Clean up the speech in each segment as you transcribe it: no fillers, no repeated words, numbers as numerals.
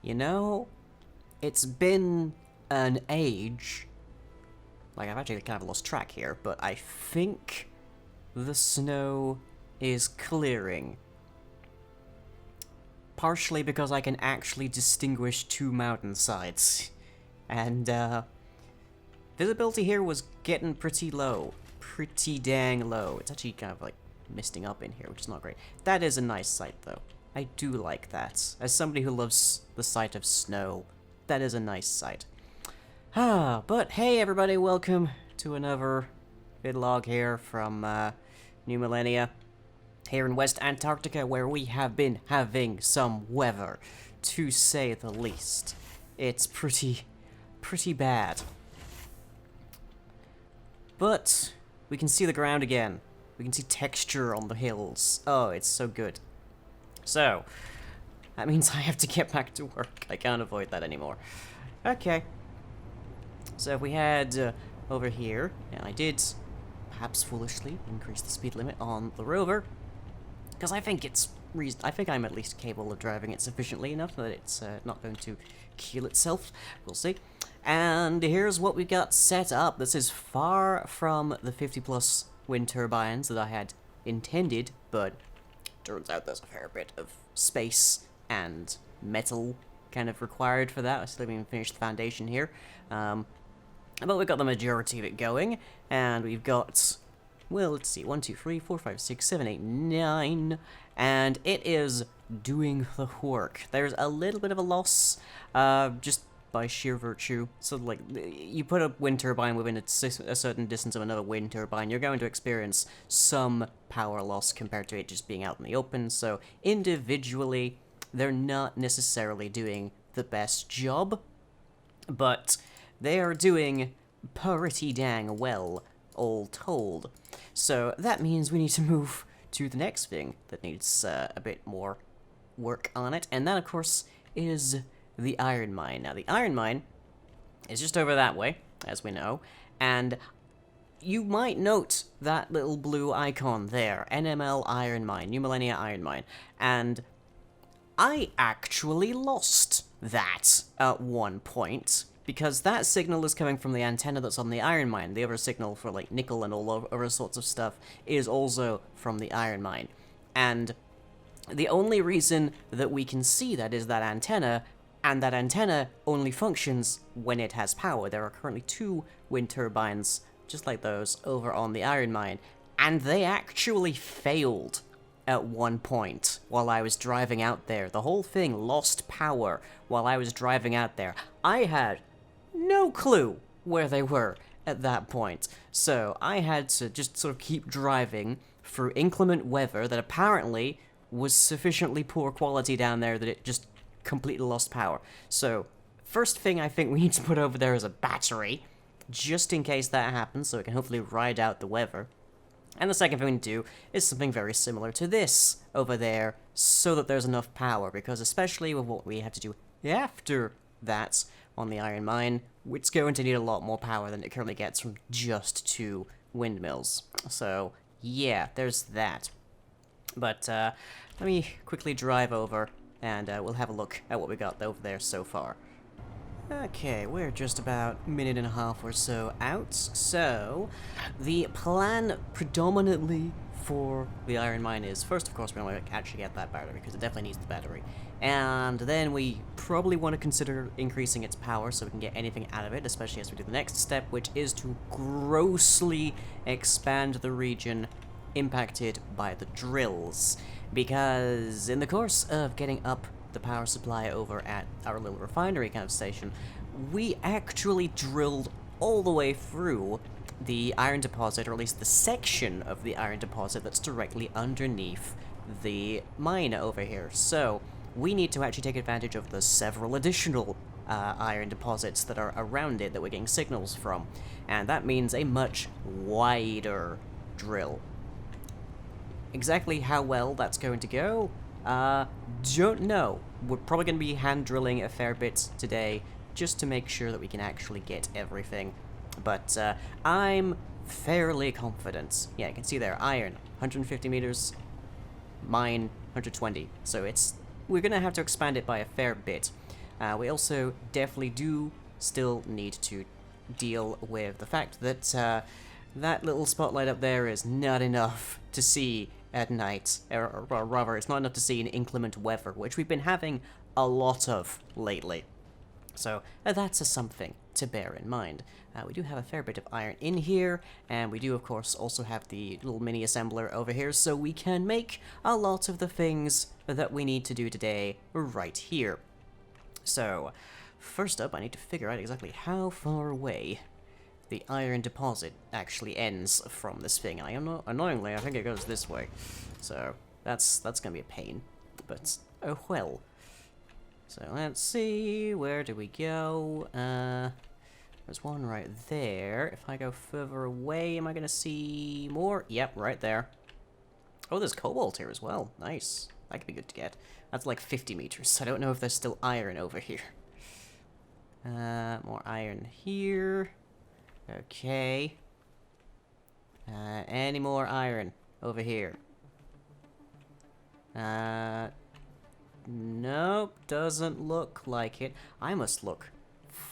You know, it's been an age. Like, I've actually kind of lost track here, but I think the snow is clearing. Partially because I can actually distinguish two mountainsides. And, visibility here was getting pretty low. Pretty dang low. It's actually kind of like misting up in here, which is not great. That is a nice sight, though. I do like that. As somebody who loves the sight of snow, that is a nice sight. But hey everybody, welcome to another vidlog here from New Millennia, here in West Antarctica, where we have been having some weather, to say the least. It's pretty bad. But we can see the ground again. We can see texture on the hills. Oh, it's so good. So, that means I have to get back to work. I can't avoid that anymore. Okay. So if we head over here, and I did, perhaps foolishly, increase the speed limit on the rover, because I think it's I think I'm at least capable of driving it sufficiently enough that it's not going to kill itself. We'll see. And here's what we got set up. This is far from the 50+ wind turbines that I had intended, but turns out there's a fair bit of space and metal kind of required for that. I still haven't even finished the foundation here. But we've got the majority of it going, and we've got, well, let's see, 1, 2, 3, 4, 5, 6, 7, 8, 9, and it is doing the work. There's a little bit of a loss, just by sheer virtue. So, like, you put a wind turbine within a certain distance of another wind turbine, you're going to experience some power loss compared to it just being out in the open, so individually, they're not necessarily doing the best job, but they are doing pretty dang well, all told. So that means we need to move to the next thing that needs a bit more work on it, and that, of course, is the iron mine. Now, the iron mine is just over that way, as we know, and you might note that little blue icon there, NML Iron Mine, New Millennia Iron Mine, and I actually lost that at one point, because that signal is coming from the antenna that's on the iron mine. The other signal for, like, nickel and all other sorts of stuff is also from the iron mine. And the only reason that we can see that is that antenna, and that antenna only functions when it has power. There are currently 2 wind turbines, just like those, over on the iron mine, and they actually failed at one point while I was driving out there. The whole thing lost power while I was driving out there. I had no clue where they were at that point, so I had to just sort of keep driving through inclement weather that apparently was sufficiently poor quality down there that it just completely lost power. So, first thing I think we need to put over there is a battery, just in case that happens, so it can hopefully ride out the weather. And the second thing we need to do is something very similar to this over there, so that there's enough power, because especially with what we have to do after that on the iron mine, it's going to need a lot more power than it currently gets from just 2 windmills. So, yeah, there's that. But, let me quickly drive over, and we'll have a look at what we got over there so far. Okay, we're just about a minute and a half or so out, so the plan predominantly for the iron mine is, first, of course, we want to actually get that battery, because it definitely needs the battery, and then we probably want to consider increasing its power so we can get anything out of it, especially as we do the next step, which is to grossly expand the region impacted by the drills, because in the course of getting up the power supply over at our little refinery kind of station, we actually drilled all the way through the iron deposit, or at least the section of the iron deposit that's directly underneath the mine over here. So we need to actually take advantage of the several additional iron deposits that are around it that we're getting signals from, and that means a much wider drill. Exactly how well that's going to go, don't know. We're probably going to be hand drilling a fair bit today, just to make sure that we can actually get everything. But, I'm fairly confident. Yeah, you can see there, iron, 150 meters, mine, 120. So we're going to have to expand it by a fair bit. We also definitely do still need to deal with the fact that that little spotlight up there is not enough to see at night, or rather, it's not enough to see in inclement weather, which we've been having a lot of lately. So that's a something to bear in mind. We do have a fair bit of iron in here, and we do, of course, also have the little mini assembler over here, so we can make a lot of the things that we need to do today right here. So, first up, I need to figure out exactly how far away the iron deposit actually ends from this thing. And I am not, annoyingly, I think it goes this way. So, that's gonna be a pain. But, oh well. So, let's see, where do we go? There's one right there. If I go further away, am I gonna see more? Yep, right there. Oh, there's cobalt here as well. Nice. That could be good to get. That's like 50 meters. I don't know if there's still iron over here. More iron here. Okay. Any more iron over here? Nope, doesn't look like it. I must look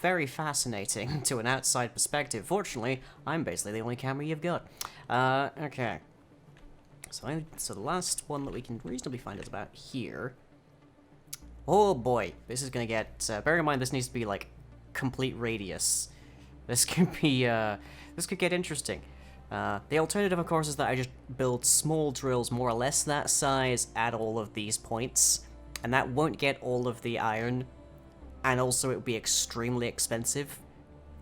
very fascinating to an outside perspective. Fortunately, I'm basically the only camera you've got. Okay. So the last one that we can reasonably find is about here. Oh boy, this is gonna get... bear in mind, this needs to be, like, complete radius. This could be, this could get interesting. The alternative, of course, is that I just build small drills more or less that size at all of these points, and that won't get all of the iron, and also it would be extremely expensive.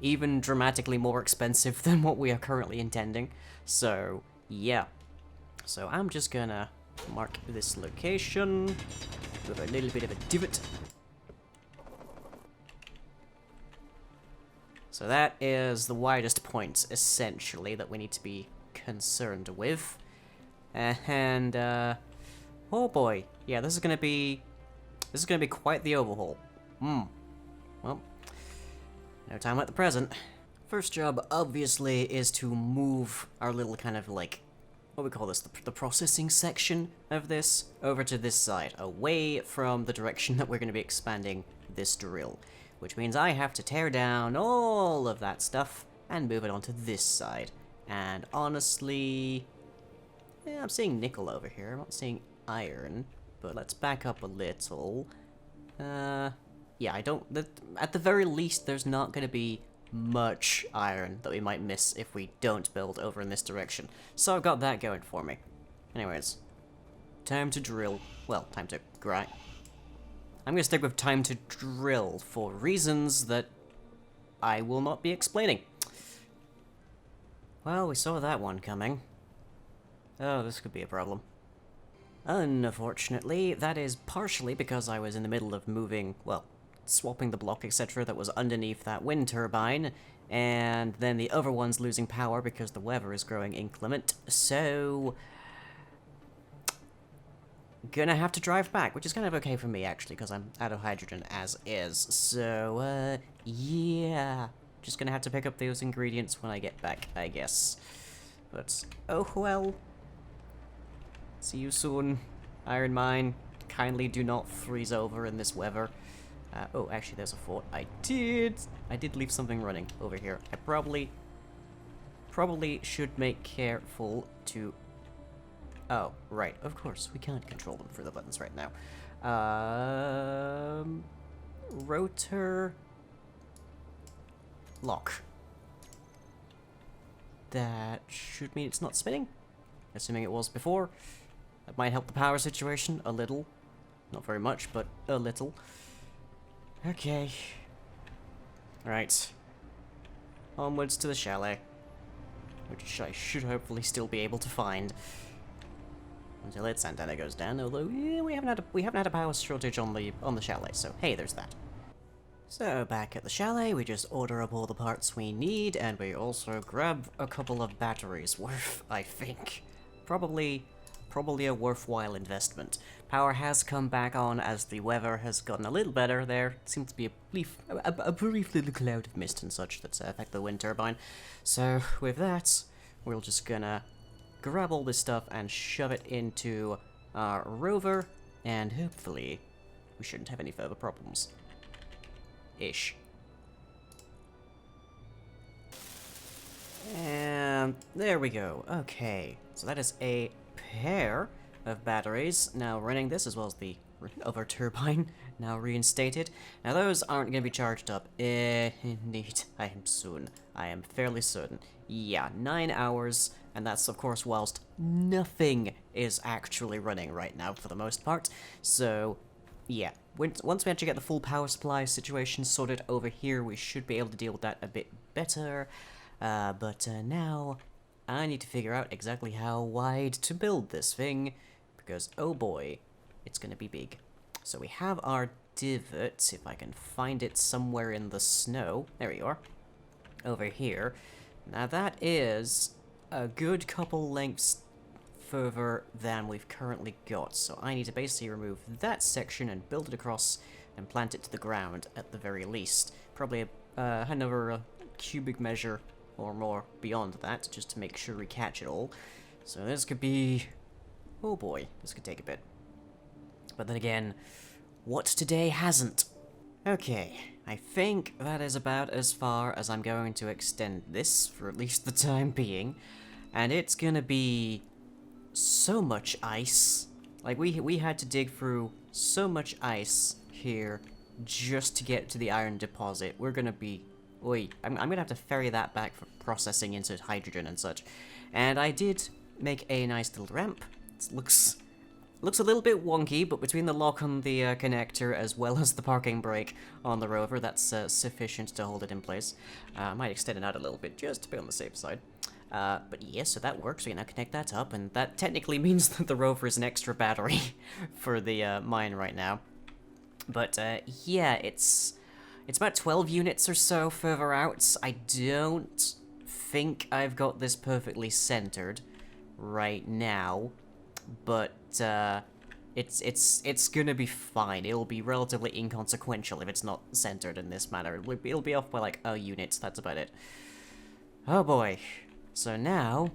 Even dramatically more expensive than what we are currently intending. So, yeah. So I'm just gonna mark this location with a little bit of a divot. So that is the widest point, essentially, that we need to be concerned with. And, oh boy. Yeah, this is gonna be quite the overhaul. Well, no time like the present. First job, obviously, is to move our little kind of, like, what we call this, the processing section of this, over to this side, away from the direction that we're going to be expanding this drill. Which means I have to tear down all of that stuff and move it onto this side. And honestly, yeah, I'm seeing nickel over here, I'm not seeing iron, but let's back up a little. Yeah, at the very least, there's not going to be much iron that we might miss if we don't build over in this direction. So I've got that going for me. Anyways, time to drill. Well, time to grind. I'm gonna stick with time to drill for reasons that I will not be explaining. Well, we saw that one coming. Oh, this could be a problem. Unfortunately, that is partially because I was in the middle of moving, well, swapping the block, etc., that was underneath that wind turbine, and then the other one's losing power because the weather is growing inclement, so... gonna have to drive back, which is kind of okay for me, actually, because I'm out of hydrogen as is, so, yeah. Just gonna have to pick up those ingredients when I get back, I guess. But, oh well. See you soon, Iron Mine. Kindly do not freeze over in this weather. Oh, actually, there's a fort. I did leave something running over here. I probably should make careful to... Oh, right. Of course, we can't control them through the buttons right now. Rotor... lock. That should mean it's not spinning. Assuming it was before. That might help the power situation a little. Not very much, but a little. Okay. Right. Onwards to the chalet. Which I should hopefully still be able to find. Until its antenna goes down, although yeah, we haven't had a power shortage on the chalet, so hey, there's that. So back at the chalet, we just order up all the parts we need, and we also grab a couple of batteries worth, I think. Probably a worthwhile investment. Power has come back on as the weather has gotten a little better. There seems to be a brief little cloud of mist and such that's affect the wind turbine. So with that, we're just gonna grab all this stuff and shove it into our rover, and hopefully we shouldn't have any further problems. Ish. And there we go. Okay, so that is a pair of batteries now running this, as well as the other turbine now reinstated. Now those aren't going to be charged up indeed. I am fairly certain. Yeah, 9 hours, and that's of course whilst nothing is actually running right now for the most part. So yeah, once we actually get the full power supply situation sorted over here, we should be able to deal with that a bit better. But now I need to figure out exactly how wide to build this thing, because oh boy, it's gonna be big. So we have our divot, if I can find it somewhere in the snow. There you are. Over here. Now that is a good couple lengths further than we've currently got, so I need to basically remove that section and build it across and plant it to the ground at the very least. Probably another cubic measure or more beyond that, just to make sure we catch it all. So this could be... oh boy, this could take a bit. But then again, what today hasn't? Okay, I think that is about as far as I'm going to extend this, for at least the time being. And it's gonna be so much ice. Like, we had to dig through so much ice here just to get to the iron deposit. We're gonna be... wait, I'm gonna have to ferry that back for processing into hydrogen and such. And I did make a nice little ramp. It looks a little bit wonky, but between the lock on the connector as well as the parking brake on the rover, that's sufficient to hold it in place. I might extend it out a little bit just to be on the safe side. But yes, so that works. We can now connect that up, and that technically means that the rover is an extra battery for the mine right now. But yeah, it's about 12 units or so further out. I don't think I've got this perfectly centered right now, but it's gonna be fine. It'll be relatively inconsequential if it's not centered in this manner. It'll be off by like a unit. That's about it. Oh boy. So now,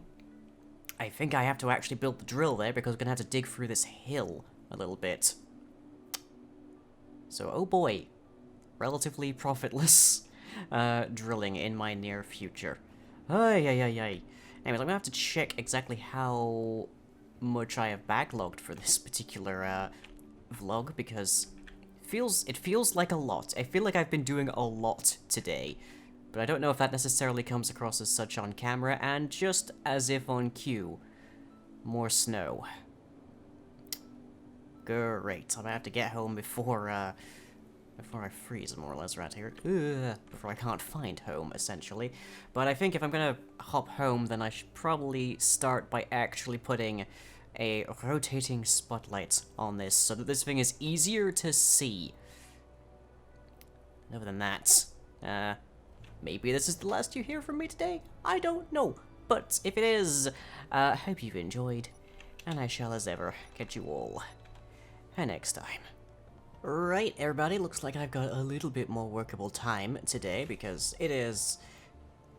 I think I have to actually build the drill there, because we're gonna have to dig through this hill a little bit. So, oh boy, relatively profitless drilling in my near future. Ay. Anyways, I'm gonna have to check exactly how much I have backlogged for this particular vlog, because it feels like a lot. I feel like I've been doing a lot today. But I don't know if that necessarily comes across as such on camera, and just as if on cue, more snow. Great, I'm gonna have to get home before I freeze more or less right here. Before I can't find home, essentially. But I think if I'm gonna hop home, then I should probably start by actually putting a rotating spotlight on this, so that this thing is easier to see. Other than that, maybe this is the last you hear from me today? I don't know. But if it is, I hope you've enjoyed, and I shall as ever catch you all next time. Right, everybody, looks like I've got a little bit more workable time today, because it is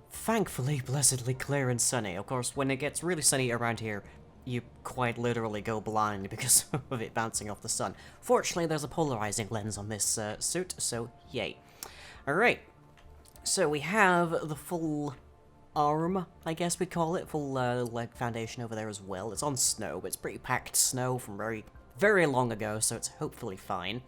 thankfully blessedly clear and sunny. Of course, when it gets really sunny around here, you quite literally go blind because of it bouncing off the sun. Fortunately, there's a polarizing lens on this suit, so yay. Alright. So we have the full arm, I guess we'd call it, full leg foundation over there as well. It's on snow, but it's pretty packed snow from very long ago, so it's hopefully fine.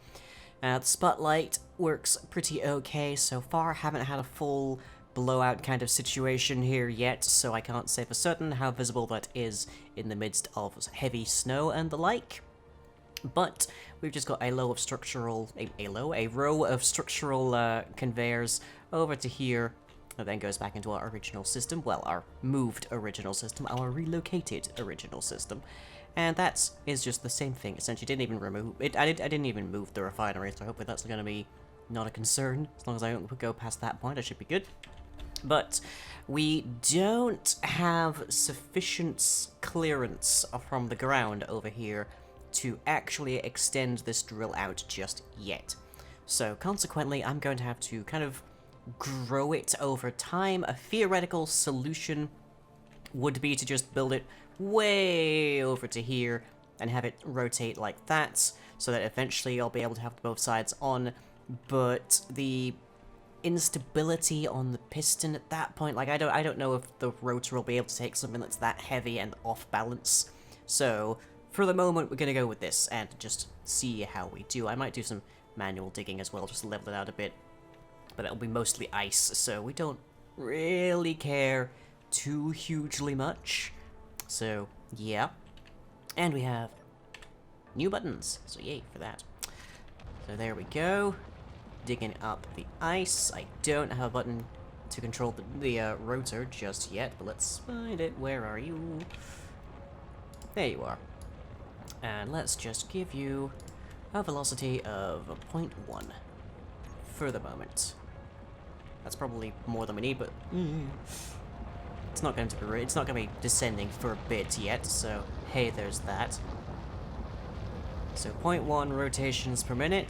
The spotlight works pretty okay so far. Haven't had a full blowout kind of situation here yet, so I can't say for certain how visible that is in the midst of heavy snow and the like. But we've just got a row of structural conveyors over to here, that then goes back into our original system. Well, our moved original system, our relocated original system, and that is just the same thing. Essentially, didn't even remove it. I didn't even move the refinery, so hopefully that's going to be not a concern. As long as I don't go past that point, I should be good. But we don't have sufficient clearance from the ground over here to actually extend this drill out just yet. So consequently, I'm going to have to kind of grow it over time. A theoretical solution would be to just build it way over to here and have it rotate like that, so that eventually I'll be able to have both sides on. But the instability on the piston at that point. Like, I don't know if the rotor will be able to take something that's that heavy and off balance. So, for the moment, we're gonna go with this and just see how we do. I might do some manual digging as well, just to level it out a bit. But it'll be mostly ice, so we don't really care too hugely much. So, yeah. And we have new buttons, so yay for that. So there we go. Digging up the ice. I don't have a button to control the rotor just yet, but let's find it. Where are you? There you are. And let's just give you a velocity of 0.1 for the moment. That's probably more than we need, but it's not going to be descending for a bit yet. So hey, there's that. So 0.1 rotations per minute.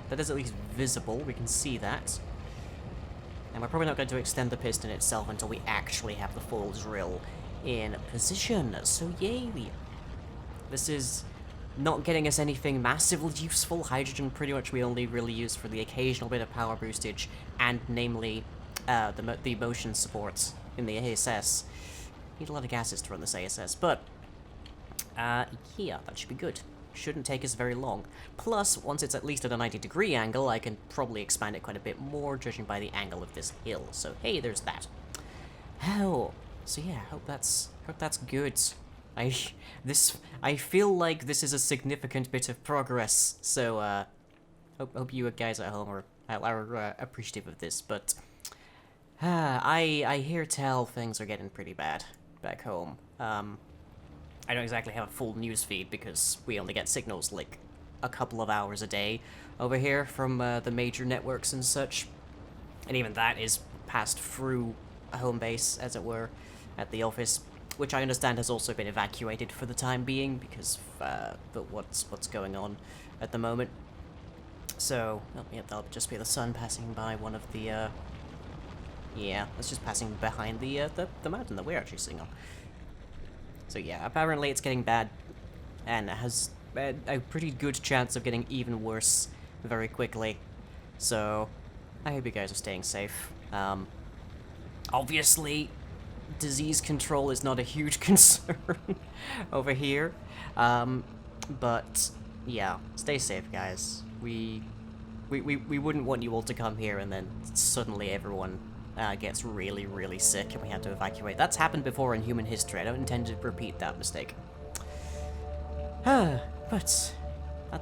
That is at least visible. We can see that. And we're probably not going to extend the piston itself until we actually have the full drill in position. So yay! This is not getting us anything massively useful. Hydrogen pretty much we only really use for the occasional bit of power boostage, and namely the motion supports in the ASS. Need a lot of gases to run this ASS, but yeah, that should be good. Shouldn't take us very long. Plus, once it's at least at a 90-degree angle, I can probably expand it quite a bit more, judging by the angle of this hill. So hey, there's that. Oh, so yeah, hope that's good. I feel like this is a significant bit of progress. So hope you guys at home are appreciative of this. But I hear tell things are getting pretty bad back home. I don't exactly have a full news feed because we only get signals like a couple of hours a day over here from the major networks and such. And even that is passed through a home base, as it were, at the office, which I understand has also been evacuated for the time being because of what's going on at the moment. So, yeah, that'll just be the sun passing by one of the, yeah, it's just passing behind the mountain that we're actually sitting on. So yeah, apparently it's getting bad, and it has a pretty good chance of getting even worse very quickly. So, I hope you guys are staying safe. Obviously, disease control is not a huge concern over here. But, yeah, stay safe, guys. We wouldn't want you all to come here and then suddenly everyone gets really, really sick and we have to evacuate. That's happened before in human history. I don't intend to repeat that mistake. But that's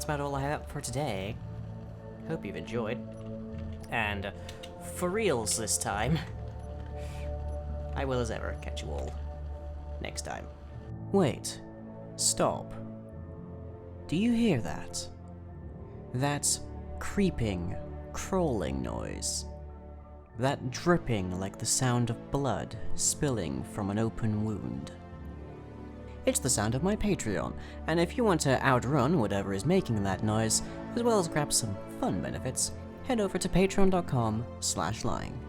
about all I have for today. Hope you've enjoyed. And for reals this time, I will as ever catch you all next time. Wait. Stop. Do you hear that? That creeping, crawling noise. That dripping like the sound of blood spilling from an open wound. It's the sound of my Patreon, and if you want to outrun whatever is making that noise, as well as grab some fun benefits, head over to patreon.com/lying.